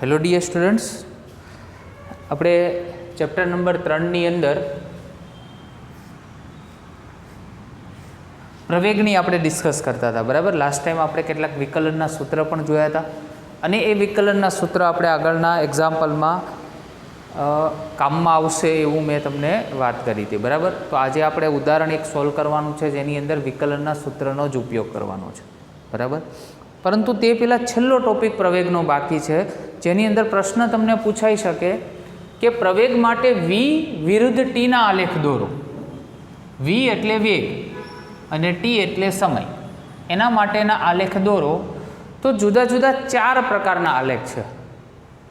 Hello dear students, આપણે chapter number 3ની અંદર પ્રવેગની આપણે ડિસ્કસ કરતા હતા. બરાબર, લાસ્ટ ટાઈમ આપણે કેટલાક વિકલનના સૂત્ર પણ જોયા હતા અને એ વિકલનના સૂત્ર આપણે આગળના એક્ઝામ્પલમાં કામમાં આવશે એવું મેં તમને વાત કરી હતી. બરાબર, તો આજે આપણે ઉદાહરણ એક સોલ્વ કરવાનું છે જેની અંદર વિકલનના સૂત્રનો જ ઉપયોગ કરવાનો છે. બરાબર, પરંતુ તે પહેલાં છેલ્લો ટોપિક પ્રવેગનો બાકી છે, જેની અંદર પ્રશ્ન તમને પૂછાઈ શકે કે પ્રવેગ માટે વી વિરુદ્ધ ટીના આલેખ દોરો. વી એટલે વેગ અને ટી એટલે સમય, એના માટેના આલેખ દોરો. તો જુદા જુદા 4 પ્રકારના આલેખ છે.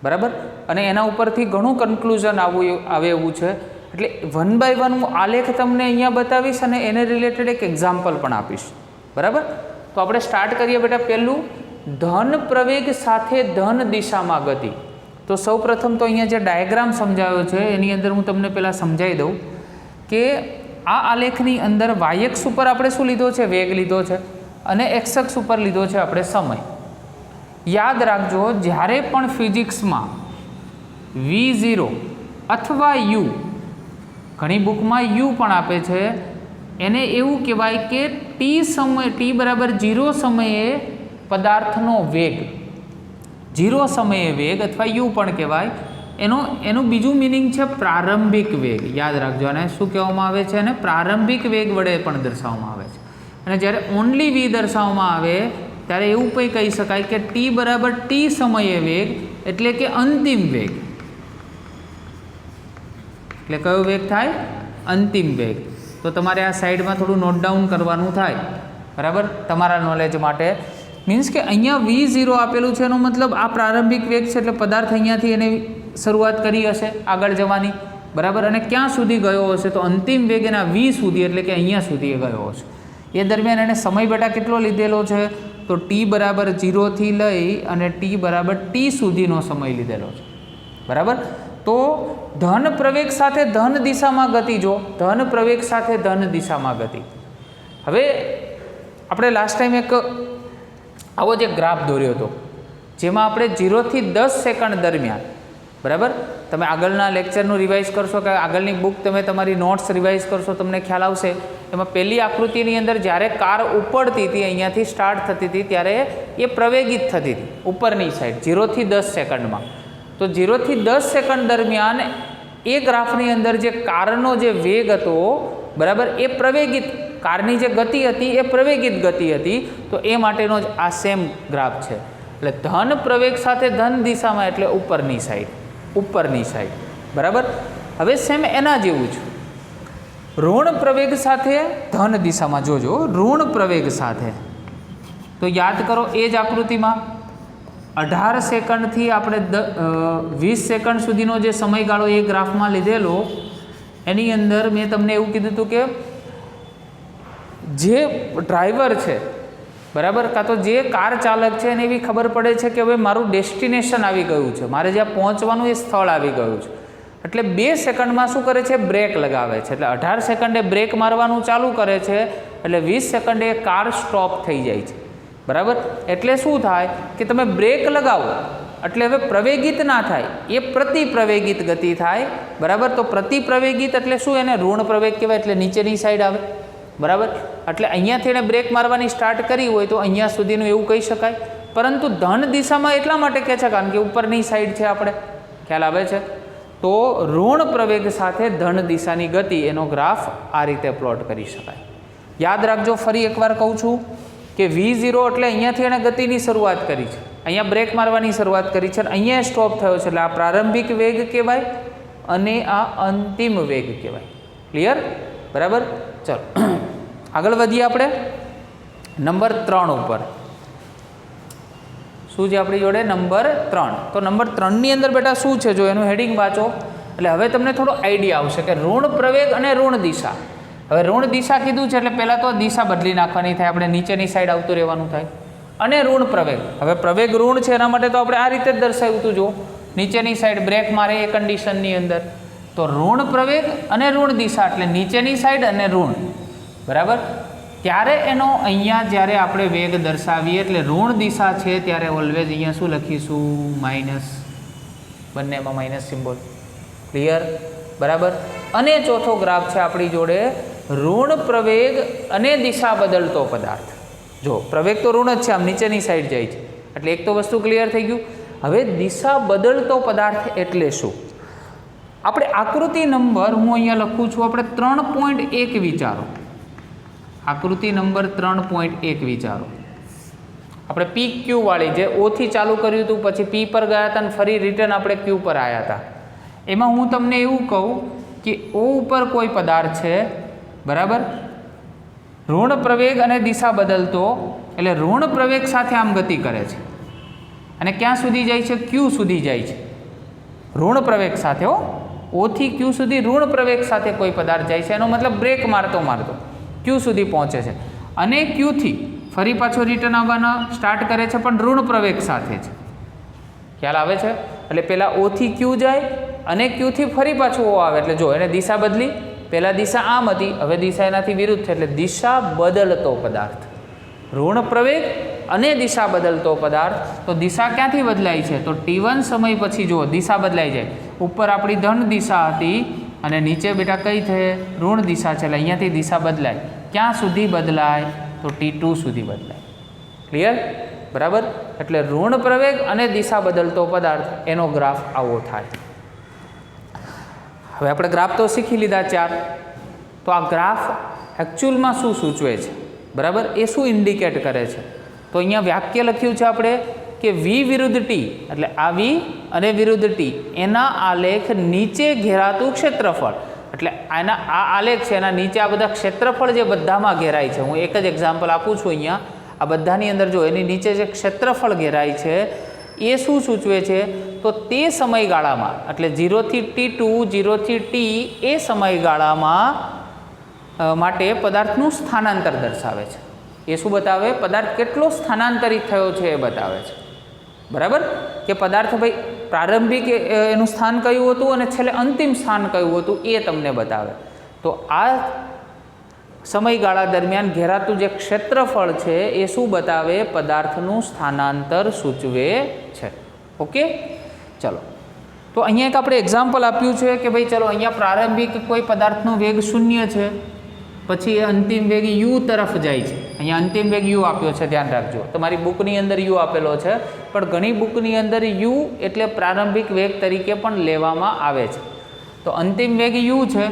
બરાબર, અને એના ઉપરથી ઘણું કન્ક્લુઝન આવે એવું છે. એટલે 1 બાય 1 હું આલેખ તમને અહીંયા બતાવીશ અને એને રિલેટેડ એક એક્ઝામ્પલ પણ આપીશ. બરાબર, તો આપણે સ્ટાર્ટ કરીએ બેટા. પહેલું, ધન પ્રવેગ સાથે ધન દિશામાં ગતિ. તો સૌ પ્રથમ તો અહીંયા જે ડાયાગ્રામ સમજાવ્યો છે એની અંદર હું તમને પહેલાં સમજાવી દઉં કે આ આલેખની અંદર વાય અક્ષ ઉપર આપણે શું લીધો છે? વેગ લીધો છે, અને એક્સ અક્ષ ઉપર લીધો છે આપણે સમય. યાદ રાખજો, જ્યારે પણ ફિઝિક્સમાં V0 અથવા યુ, ઘણી બુકમાં યુ પણ આપે છે, એને એવું કહેવાય કે ટી બરાબર 0 સમયે પદાર્થનો વેગ, 0 સમયે વેગ અથવા યુ પણ કહેવાય. એનું બીજું મિનિંગ છે પ્રારંભિક વેગ. યાદ રાખજો, અને શું કહેવામાં આવે છે? અને પ્રારંભિક વેગ વડે પણ દર્શાવવામાં આવે છે. અને જ્યારે ઓનલી વી દર્શાવવામાં આવે ત્યારે એવું કંઈ કહી શકાય કે ટી બરાબર ટી સમયે વેગ, એટલે કે અંતિમ વેગ. એટલે કયો વેગ થાય? અંતિમ વેગ. તો તમારે આ સાઈડમાં થોડું નોટ ડાઉન કરવાનું થાય. બરાબર, તમારા નોલેજ માટે. મીન્સ કે અહીંયા V0 આપેલું છે, એનો મતલબ આ પ્રારંભિક વેગ છે, એટલે પદાર્થ અહીંયાથી એને શરૂઆત કરી હશે આગળ જવાની. બરાબર, અને ક્યાં સુધી ગયો હશે? તો અંતિમ વેગ એના V સુધી, એટલે કે અહીંયા સુધી એ ગયો હશે. એ દરમિયાન એને સમય બેટા કેટલો લીધેલો છે? તો ટી બરાબર 0થી લઈ અને ટી બરાબર ટી સુધીનો સમય લીધેલો છે. બરાબર, તો ધન પ્રવેગ સાથે ધન દિશામાં ગતિ. જો ધન પ્રવેગ સાથે ધન દિશામાં ગતિ. હવે આપણે લાસ્ટ ટાઈમ એક આવો જ એક ગ્રાફ દોર્યો હતો, જેમાં આપણે 0થી 10 સેકન્ડ દરમિયાન, બરાબર, તમે આગળના લેક્ચરનું રિવાઇઝ કરશો કે આગળની બુક તમે તમારી નોટ્સ રિવાઇઝ કરશો, તમને ખ્યાલ આવશે. એમાં પહેલી આકૃતિની અંદર જ્યારે કાર ઉપડતી હતી, અહીંયાથી સ્ટાર્ટ થતી હતી, ત્યારે એ પ્રવેગિત થતી હતી ઉપરની સાઈડ 0થી 10 સેકન્ડમાં. તો 0થી 10 સેકન્ડ દરમિયાન એ ગ્રાફની અંદર જે કારનો જે વેગ હતો, બરાબર, એ પ્રવેગિત, કારની જે ગતિ હતી એ પ્રવેગિત ગતિ હતી. તો એ માટેનો જ આ સેમ ગ્રાફ છે. એટલે ધન પ્રવેગ સાથે ધન દિશામાં, એટલે ઉપરની સાઈડ. બરાબર, હવે સેમ એના જેવું છે ઋણ પ્રવેગ સાથે ધન દિશામાં. જોજો, ઋણ પ્રવેગ સાથે, તો યાદ કરો એ જ આકૃતિમાં 18 સેકન્ડથી આપણે 20 સેકન્ડ સુધીનો જે સમયગાળો એ ગ્રાફમાં લીધેલો, એની અંદર મેં તમને એવું કીધું હતું કે જે ડ્રાઈવર છે, બરાબર, કાં તો જે કાર ચાલક છે, એને એવી ખબર પડે છે કે હવે મારું ડેસ્ટિનેશન આવી ગયું છે, મારે જ્યાં પહોંચવાનું એ સ્થળ આવી ગયું છે. એટલે 2 સેકન્ડમાં શું કરે છે? બ્રેક લગાવે છે. એટલે 18 સેકન્ડે બ્રેક મારવાનું ચાલુ કરે છે, એટલે 20 સેકન્ડે કાર સ્ટોપ થઈ જાય છે. બરાબર, એટલે શું થાય કે તમે બ્રેક લગાવો એટલે હવે પ્રવેગિત ના થાય, એ પ્રતિપ્રવેગિત ગતિ થાય. બરાબર, તો પ્રતિપ્રવેગિત એટલે શું? એને ઋણ પ્રવેગ કહેવાય, એટલે નીચેની સાઈડ આવે. બરાબર, એટલે અહીંયાથી એને બ્રેક મારવાની સ્ટાર્ટ કરી હોય તો અહીંયા સુધીનું એવું કહી શકાય. પરંતુ ધન દિશામાં એટલા માટે કહે છે કારણ કે ઉપરની સાઈડ છે, આપણે ખ્યાલ આવે છે. તો ઋણ પ્રવેગ સાથે ધન દિશાની ગતિ, એનો ગ્રાફ આ રીતે પ્લોટ કરી શકાય. યાદ રાખજો, ફરી એકવાર કહું છું કે V0 એટલે અહીંયાથી એણે ગતિની શરૂઆત કરી છે, અહીંયા બ્રેક મારવાની શરૂઆત કરી છે, અને અહીંયા સ્ટોપ થયો છે. એટલે આ પ્રારંભિક વેગ કહેવાય અને આ અંતિમ વેગ કહેવાય. ક્લિયર? બરાબર, ચલો આગળ વધીએ આપણે નંબર 3 ઉપર. શું છે આપણી જોડે? નંબર 3. તો નંબર 3ની અંદર બેટા શું છે? જો એનું હેડિંગ વાંચો એટલે હવે તમને થોડો આઈડિયા આવશે કે ઋણ પ્રવેગ અને ઋણ દિશા. હવે ઋણ દિશા કીધું છે એટલે પહેલાં તો દિશા બદલી નાખવાની થાય, આપણે નીચેની સાઈડ આવતું રહેવાનું થાય. અને ઋણ પ્રવેગ, હવે પ્રવેગ ઋણ છે એના માટે તો આપણે આ રીતે જ દર્શાવ્યું હતું. જો નીચેની સાઈડ બ્રેક મારે એ કન્ડિશનની અંદર, તો ઋણ પ્રવેગ અને ઋણ દિશા એટલે નીચેની સાઈડ અને ઋણ. બરાબર, ત્યારે એનો અહીંયા જ્યારે આપણે વેગ દર્શાવીએ એટલે ઋણ દિશા છે ત્યારે ઓલવેઝ અહીંયા શું લખીશું? માઇનસ બંનેમાં માઇનસ સિમ્બોલ. ક્લિયર? બરાબર. અને ચોથો ગ્રાફ છે આપણી જોડે ઋણ પ્રવેગ અને દિશા બદલતો પદાર્થ. જો પ્રવેગ તો ઋણ જ છે, આમ નીચેની સાઈડ જાય છે, એટલે એક તો વસ્તુ ક્લિયર થઈ ગયું. હવે દિશા બદલતો પદાર્થ એટલે શું? આપણે આકૃતિ નંબર હું અહીંયા લખું છું, આપણે 3.1 વિચારો. આકૃતિ નંબર 3.1 વિચારો. આપણે પી ક્યુ વાળી જે ઓથી ચાલુ કર્યું હતું, પછી પી પર ગયા હતા અને ફરી રિટર્ન આપણે ક્યુ પર આવ્યા હતા. એમાં હું તમને એવું કહું કે ઓ ઉપર કોઈ પદાર્થ છે, બરાબર, ઋણ પ્રવેગ અને દિશા બદલતો, એટલે ઋણ પ્રવેગ સાથે આમ ગતિ કરે છે અને ક્યાં સુધી જાય છે? ક્યુ સુધી જાય છે. ઋણ પ્રવેગ સાથે, ઓથી ક્યુ સુધી ઋણ પ્રવેગ સાથે કોઈ પદાર્થ જાય છે, એનો મતલબ બ્રેક મારતો મારતો ક્યુ સુધી પહોંચે છે અને ક્યુથી ફરી પાછો રિટર્ન આવવાના સ્ટાર્ટ કરે છે, પણ ઋણ પ્રવેગ સાથે છે. ખ્યાલ આવે છે? એટલે પહેલાં ઓથી ક્યુ જાય અને ક્યુથી ફરી પાછું ઓ આવે, એટલે જો એને દિશા બદલી. પહેલાં દિશા આમ હતી, હવે દિશા એનાથી વિરુદ્ધ છે, એટલે દિશા બદલતો પદાર્થ. ઋણ પ્રવેગ અને દિશા બદલતો પદાર્થ. તો દિશા ક્યાંથી બદલાય છે? તો T1 સમય પછી જુઓ દિશા બદલાઈ જાય. ઉપર આપણી ધન દિશા હતી અને નીચે બેટા કઈ છે? ઋણ દિશા છે, એટલે અહીંયાથી દિશા બદલાય. ક્યાં સુધી બદલાય? તો T2 સુધી બદલાય. ક્લિયર? બરાબર. એટલે ઋણ પ્રવેગ અને દિશા બદલતો પદાર્થ, એનો ગ્રાફ આવો થાય. હવે આપણે ગ્રાફ તો શીખી લીધા 4. તો આ ગ્રાફ એકચ્યુઅલમાં શું સૂચવે છે? બરાબર, એ શું ઇન્ડિકેટ કરે છે? તો અહીંયા વાક્ય લખ્યું છે આપણે કે વી વિરુદ્ધ ટી, એટલે આ વી અને વિરુદ્ધ ટી, એના આલેખ નીચે ઘેરાતું ક્ષેત્રફળ. એટલે આના આ આલેખ છે, એના નીચે આ બધા ક્ષેત્રફળ જે બધામાં ઘેરાય છે. હું એક જ એક્ઝામ્પલ આપું છું અહીંયા. આ બધાની અંદર જો એની નીચે જે ક્ષેત્રફળ ઘેરાય છે એ શું સૂચવે છે? તો તે સમયગાળામાં, એટલે 0 થી T2, 0 થી T, એ સમયગાળામાં માટે પદાર્થનું સ્થાનાંતર દર્શાવે છે. એ શું બતાવે? પદાર્થ કેટલો સ્થાનાંતરિત થયો છે એ બતાવે છે. બરાબર, કે પદાર્થ ભાઈ પ્રારંભિક એનું સ્થાન કયું હતું અને છેલ્લે અંતિમ સ્થાન કયું હતું એ તમને બતાવે. તો આ સમયગાળા દરમિયાન ઘેરાતું જે ક્ષેત્રફળ છે એ શું બતાવે? પદાર્થનું સ્થાનાંતર સૂચવે છે. ઓકે, ચલો. તો અહીંયા એક આપણે એક્ઝામ્પલ આપ્યું છે કે ભાઈ ચલો અહીંયા પ્રારંભિક કોઈ પદાર્થનો વેગ 0 છે, પછી અંતિમ વેગ u તરફ જાય છે. અહીંયા અંતિમ વેગ u આપ્યો છે, ધ્યાન રાખજો. તમારી બુકની અંદર u આપેલો છે, પણ ઘણી બુકની અંદર u એટલે પ્રારંભિક વેગ તરીકે પણ લેવામાં આવે છે. તો અંતિમ વેગ u છે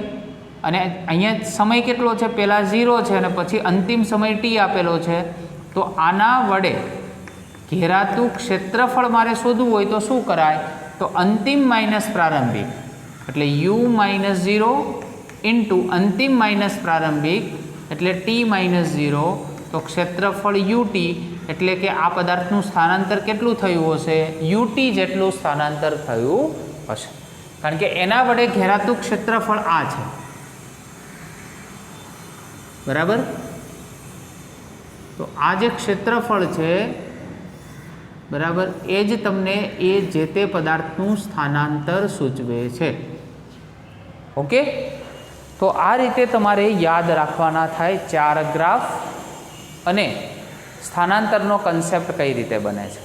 અને અહીંયા સમય કેટલો છે? પહેલાં 0 છે અને પછી અંતિમ સમય t આપેલો છે. તો આના વડે ઘેરાતું ક્ષેત્રફળ મારે શોધવું હોય તો શું કરાય? તો અંતિમ માઇનસ પ્રારંભિક, એટલે u માઇનસ 0 ઇન્ટુ અંતિમ માઇનસ પ્રારંભિક, એટલે t માઇનસ 0. તો ક્ષેત્રફળ ut, એટલે કે આ પદાર્થનું સ્થાનાંતર કેટલું થયું હશે? ut જેટલું સ્થાનાંતર થયું હશે, કારણ કે એના વડે ઘેરાતું ક્ષેત્રફળ આ છે. બરાબર. તો આ જે ક્ષેત્રફળ છે, બરાબર, એ જ તમને એ જે તે પદાર્થનું સ્થાનાંતર સૂચવે છે. ઓકે, તો આ રીતે તમારે યાદ રાખવાના થાય 4 ગ્રાફ અને સ્થાનાંતરનો કન્સેપ્ટ કઈ રીતે બને છે.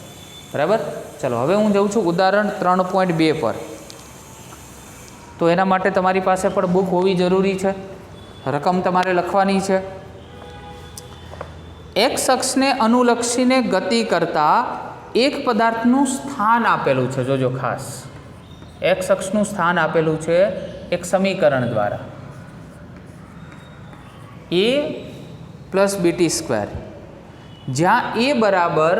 બરાબર. ચલો હવે હું જઉં છું ઉદાહરણ 3.2 પર. તો એના માટે તમારી પાસે પણ બુક હોવી જરૂરી છે. રકમ તમારે લખવાની છે. એક્સ અક્ષને અનુલક્ષીને ગતિ કરતા એક પદાર્થનું સ્થાન આપેલું છે. જોજો ખાસ, એક્સ અક્ષનું સ્થાન આપેલું છે એક સમીકરણ દ્વારા. a પ્લસ બીટી સ્ક્વેર, જ્યાં a બરાબર,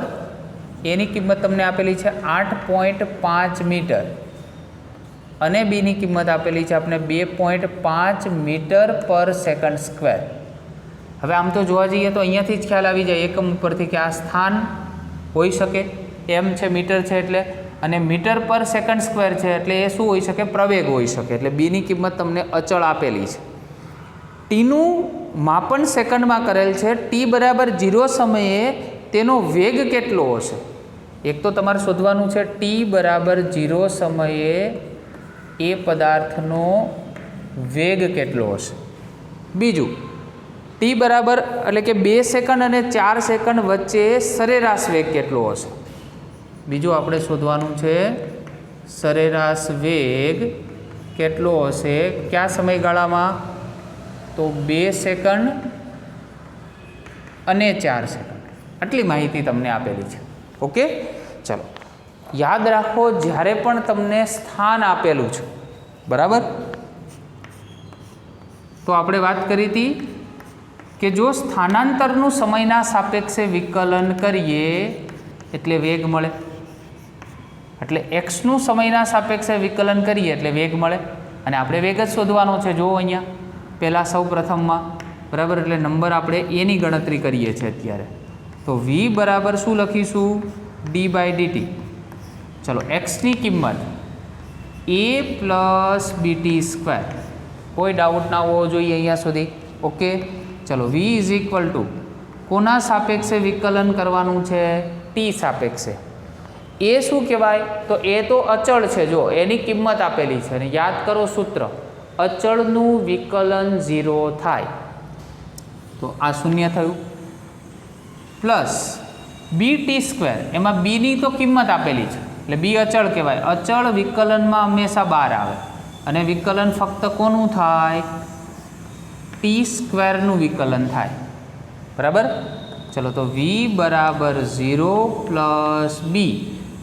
એની કિંમત તમને આપેલી છે 8.5 મીટર અને બીની કિંમત આપેલી છે આપણે 2.5 મીટર પર સેકન્ડ સ્ક્વેર. હવે આમ તો જોવા જઈએ તો અહીંયાથી જ ખ્યાલ આવી જાય એકમ ઉપરથી કે આ સ્થાન હોઈ શકે, એમ છે મીટર છે એટલે, અને મીટર પર સેકન્ડ સ્ક્વેર છે એટલે એ શું હોઈ શકે? પ્રવેગ હોઈ શકે. એટલે બીની કિંમત તમને અચળ આપેલી છે. ટીનું માપન સેકન્ડમાં કરેલ છે. ટી બરાબર 0 સમયે તેનો વેગ કેટલો હશે? એક તો તમારે શોધવાનું છે ટી બરાબર 0 સમયે એ પદાર્થનો વેગ કેટલો હશે. બીજું, ટી બરાબર એટલે કે 2 સેકન્ડ અને 4 સેકન્ડ વચ્ચે સરેરાશ વેગ કેટલો હશે. બીજું આપણે શોધવાનું છે સરેરાશ વેગ કેટલો હશે કયા સમયગાળામાં? તો 2 સેકન્ડ અને 4 સેકન્ડ. આટલી માહિતી તમને આપેલી છે. ઓકે, ચલો યાદ રાખો, જ્યારે પણ તમને સ્થાન આપેલું છે, બરાબર, તો આપણે વાત કરી હતી કે જો સ્થાનાંતરનું સમયના સાપેક્ષે વિકલન કરીએ એટલે વેગ મળે, એટલે એક્સનું સમયના સાપેક્ષે વિકલન કરીએ એટલે વેગ મળે. અને આપણે વેગ જ શોધવાનો છે. જો અહીંયા પહેલાં સૌ પ્રથમમાં, બરાબર, એટલે નંબર આપણે એની ગણતરી કરીએ છીએ અત્યારે. તો v બરાબર શું લખીશું? d/dt. ચલો એક્સની કિંમત a પ્લસ બીટી સ્ક્વેર. કોઈ ડાઉટ ના હોવો જોઈએ અહીંયા સુધી. ઓકે, ચલો v ઇઝ ઇક્વલ ટુ કોના સાપેક્ષે વિકલન કરવાનું છે? t સાપેક્ષે. એ શું કહેવાય? તો એ તો અચળ છે. જો એની કિંમત આપેલી છે અને યાદ કરો સૂત્ર, અચળનું વિકલન 0 થાય તો આ શૂન્ય થયું, પ્લસ બીટી સ્ક્વેર, એમાં બીની તો કિંમત આપેલી છે એટલે બી અચળ કહેવાય. અચળ વિકલનમાં હંમેશા બહાર આવે અને વિકલન ફક્ત કોનું થાય? ટી સ્ક્વેરનું વિકલન થાય, બરાબર. ચલો તો v બરાબર 0 પ્લસ બી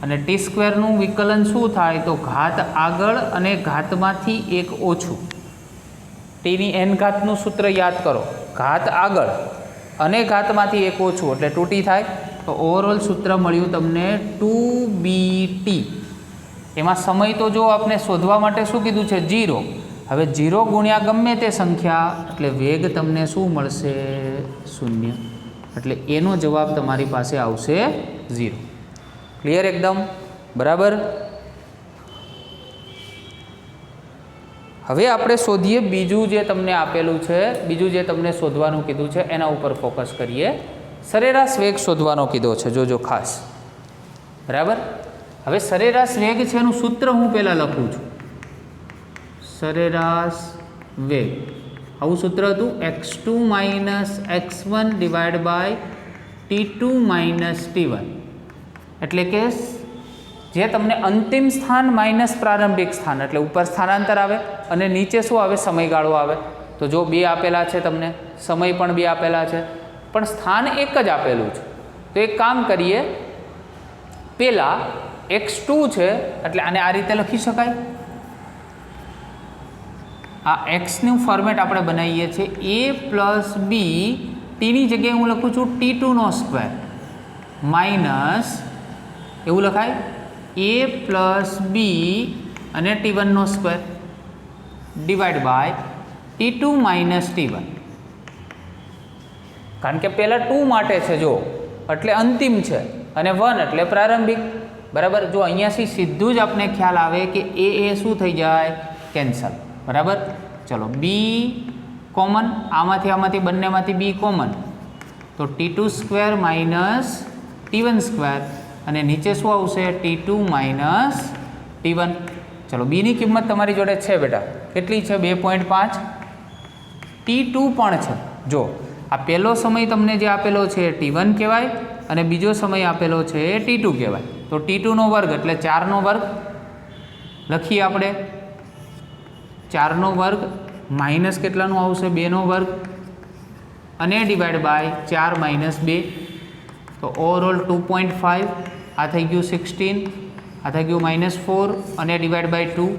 અને ટી સ્ક્વેરનું વિકલન શું થાય? તો ઘાત આગળ અને ઘાતમાંથી એક ઓછું. ટીની એન ઘાતનું સૂત્ર યાદ કરો, ઘાત આગળ અને ઘાતમાંથી એક ઓછું એટલે 2t થાય. તો ઓવરઓલ સૂત્ર મળ્યું તમને 2bt. એમાં સમય તો જો આપણે શોધવા માટે શું કીધું છે? 0. હવે 0 ગુણ્યા ગમે તે સંખ્યા એટલે વેગ તમને શું મળશે? 0. એટલે એનો જવાબ તમારી પાસે આવશે 0. ક્લિયર એકદમ? બરાબર. હવે આપણે શોધીએ બીજું જે તમને આપેલું છે, બીજું જે તમને શોધવાનું કીધું છે એના ઉપર ફોકસ કરીએ. સરેરાશ વેગ શોધવાનો કીધો છે, જોજો ખાસ, બરાબર. હવે સરેરાશ વેગ છે એનું સૂત્ર હું પહેલાં લખું છું. સરેરાશ વેગ આવું સૂત્ર હતું, x2 minus x1 divide by t2 minus t1. એટલે કે જે તમને અંતિમ સ્થાન માઇનસ પ્રારંભિક સ્થાન, એટલે ઉપર સ્થાનાંતર આવે અને નીચે શું આવે? સમયગાળો આવે. તો જો 2 આપેલા છે તમને, સમય પણ 2 આપેલા છે, પણ સ્થાન એક જ આપેલું છે. તો એક કામ કરીએ, પહેલાં x2 છે એટલે આને આ રીતે લખી શકાય. આ એક્સનું ફોર્મેટ આપણે બનાવીએ છીએ a પ્લસ બી, ટીની જગ્યાએ હું લખું છું t2નો સ્ક્વેર માઇનસ, એવું લખાય, a પ્લસ બી અને t1નો square divide by t2 minus t1. કારણ કે પહેલાં 2 માટે છે જો, એટલે અંતિમ છે, અને 1 એટલે પ્રારંભિક, બરાબર. જો અહીંયાથી સીધું જ આપણે ખ્યાલ આવે કે એ શું થઈ જાય? કેન્સલ, બરાબર. ચલો બી કોમન, આમાંથી બંનેમાંથી બી કોમન, તો t2 square minus t1 square અને નીચે શું આવશે? t2 minus t1. ચલો બીની કિંમત તમારી જોડે છે બેટા, કેટલી છે? 2.5. t2 પણ છે. જો આ પહેલો સમય તમને જે આપેલો છે એ t1 કહેવાય અને બીજો સમય આપેલો છે એ t2 કહેવાય. તો t2નો વર્ગ એટલે 4નો વર્ગ લખીએ આપણે. 4નો વર્ગ માઇનસ કેટલાનું આવશે? 2નો વર્ગ અને ડિવાઈડ બાય 4 માઇનસ 2. તો ઓવરઓલ 2.5. આ થઈ ગયું 16, આ થઈ ગયું -4 અને ડિવાઈડ બાય 2.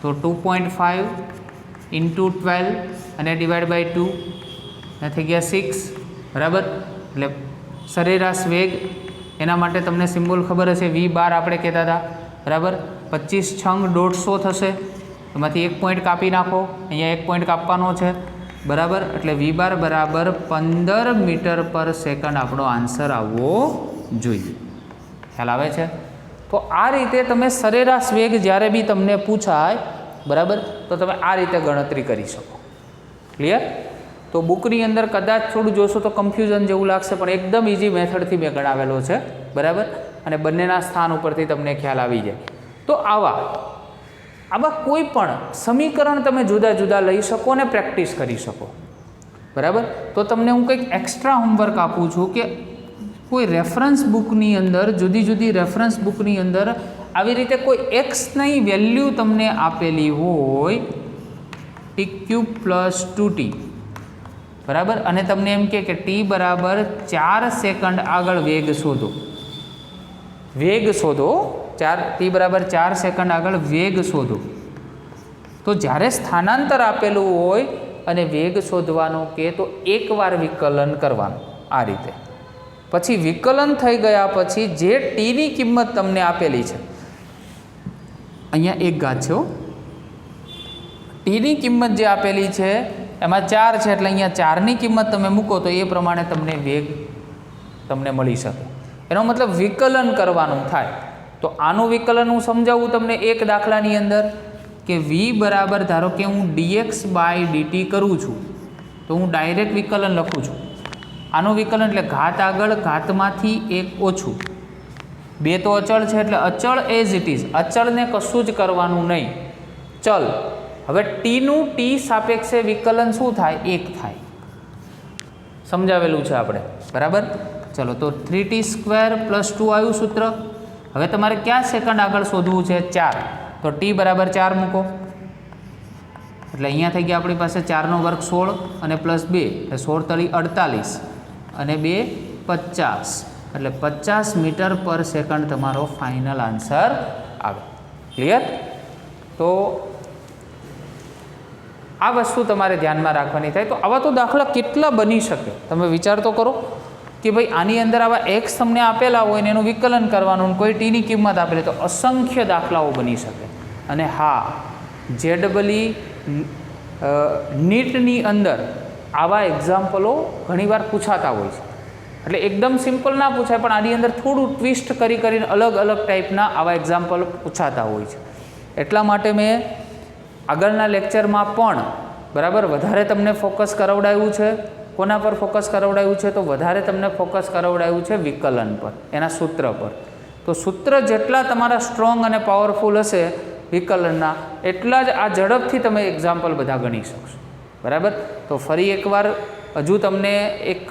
તો 2.5 ઇન્ટુ 12 અને ડિવાઈડ બાય 2 આ થઈ ગયા 6, બરાબર. એટલે સરેરાશ વેગ એના માટે તમને સિમ્બોલ ખબર હશે, v બાર આપણે કહેતા હતા, બરાબર. 25 છંગ 150 થશે, એમાંથી 1 પોઈન્ટ કાપી નાખો, અહીંયા 1 પોઈન્ટ કાપવાનો છે, બરાબર. એટલે v બાર બરાબર 15 મીટર પર સેકન્ડ આપણો આન્સર આવવો જોઈએ. ખ્યાલ આવે છે? તો આ રીતે તમે સરેરાશ વેગ જ્યારે બી તમને પૂછાય, બરાબર, તો તમે આ રીતે ગણતરી કરી શકો. ક્લિયર? તો બુકની અંદર કદાચ થોડું જોશો તો કન્ફ્યુઝન જેવું લાગશે, પણ એકદમ ઇઝી મેથડથી મેં ગણાવેલો છે, બરાબર. અને બંનેના સ્થાન ઉપરથી તમને ખ્યાલ આવી જાય. તો આવા કોઈ પણ સમીકરણ તમે જુદા જુદા લઈ શકો અને પ્રેક્ટિસ કરી શકો, બરાબર. તો તમને હું કંઈક એક્સ્ટ્રા હોમવર્ક આપું છું કે કોઈ રેફરન્સ બુકની અંદર, જુદી જુદી રેફરન્સ બુકની અંદર આવી રીતે કોઈ એક્સની વેલ્યુ તમને આપેલી હોય ટી ક્યુબ પ્લસ 2t, બરાબર, અને તમને એમ કે ટી બરાબર 4 સેકન્ડ આગળ વેગ શોધો, વેગ શોધો, ટી બરાબર 4 સેકન્ડ આગળ વેગ શોધો. તો જ્યારે સ્થાનાંતર આપેલું હોય અને વેગ શોધવાનું કે તો એકવાર વિકલન કરવાનું આ રીતે. પછી વિકલન થઈ ગયા પછી જે ટીની કિંમત તમને આપેલી છે, અહીંયા એક ઘાત છે, ટીની કિંમત જે આપેલી છે એમાં 4 છે, એટલે અહીંયા 4ની કિંમત તમે મૂકો તો એ પ્રમાણે તમને વેગ તમને મળી શકે. એનો મતલબ વિકલન કરવાનું થાય. તો આનું વિકલન હું સમજાવું તમને એક દાખલાની અંદર કે v બરાબર ધારો કે હું dx/dt કરું છું તો હું ડાયરેક્ટ વિકલન લખું છું. આનું વિકલન એટલે ઘાત આગળ ઘાતમાંથી એક ઓછું, 2 તો અચળ છે એટલે અચળ એઝ ઇટ ઇઝ, અચળને કશું જ કરવાનું નહીં, ચલ. હવે ટીનું ટી સાપેક્ષે વિકલન શું થાય? 1 થાય. સમજાવેલું છે આપણે, બરાબર. ચલો તો 3t² + 2 આવ્યું સૂત્ર. હવે તમારે કયા સેકન્ડ આગળ શોધવું છે? 4. તો ટી બરાબર 4 મૂકો એટલે અહીંયા થઈ ગયા આપણી પાસે 4 નો વર્ગ 16 અને +2 એટલે 16 તળી 48 અને 2 50 એટલે 50 મીટર પર સેકન્ડ તમારો ફાઇનલ આન્સર આવે. ક્લિયર? તો આ વસ્તુ તમારે ધ્યાનમાં રાખવાની થાય. તો આવા તો દાખલા કેટલા બની શકે તમે વિચાર તો કરો કે ભાઈ આની અંદર આવા એક્સ તમને આપેલા હોય ને એનું વિકલન કરવાનું, કોઈ ટીની કિંમત આપેલી, તો અસંખ્ય દાખલાઓ બની શકે. અને હા, JEE નીટની અંદર આવા એક્ઝામ્પલો ઘણીવાર પૂછાતા હોય છે. એટલે એકદમ સિમ્પલ ના પૂછાય, પણ આની અંદર થોડું ટ્વિસ્ટ કરીને અલગ અલગ ટાઈપના આવા એક્ઝામ્પલ પૂછાતા હોય છે. એટલા માટે મેં આગળના લેક્ચરમાં પણ બરાબર વધારે તમને ફોકસ કરાવડાવ્યું છે. કોના પર ફોકસ કરાવડાવ્યું છે? તો વધારે તમને ફોકસ કરાવડાવ્યું છે વિકલન પર, એના સૂત્ર પર. તો સૂત્ર જેટલા તમારા સ્ટ્રોંગ અને પાવરફુલ હશે વિકલનના, એટલા જ આ ઝડપથી તમે એક્ઝામ્પલ બધા ગણી શકશો. બરાબર. તો ફરી એકવાર હજુ તમને એક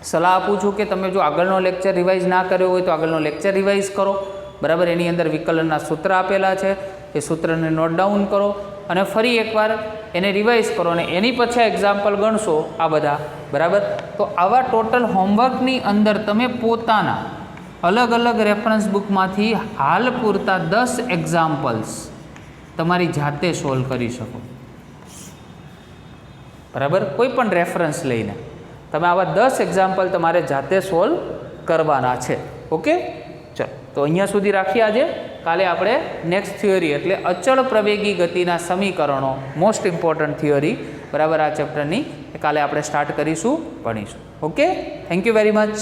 સલાહ આપું છું કે તમે જો આગળનો લેક્ચર રિવાઇઝ ના કર્યો હોય તો આગળનો લેક્ચર રિવાઇઝ કરો. બરાબર. એની અંદર વિકલનના સૂત્ર આપેલા છે, એ સૂત્રને નોટ ડાઉન કરો અને ફરી એકવાર એને રિવાઇઝ કરો અને એની પછી એક્ઝામ્પલ ગણશો આ બધા. બરાબર. તો આવા ટોટલ હોમવર્કની અંદર તમે પોતાના અલગ અલગ રેફરન્સ બુકમાંથી હાલ પૂરતા 10 એક્ઝામ્પલ્સ તમારી જાતે સોલ્વ કરી શકો. બરાબર. કોઈ પણ રેફરન્સ લઈને તમે આવા 10 એક્ઝામ્પલ તમારે જાતે સોલ્વ કરવાના છે. ઓકે, ચલો તો અહીંયા સુધી રાખીએ આજે. કાલે આપણે નેક્સ્ટ થિયરી એટલે અચળ પ્રવેગી ગતિના સમીકરણો, મોસ્ટ ઇમ્પોર્ટન્ટ થિયરી, બરાબર, આ ચેપ્ટરની કાલે આપણે સ્ટાર્ટ કરીશું, ભણીશું. Okay, thank you very much.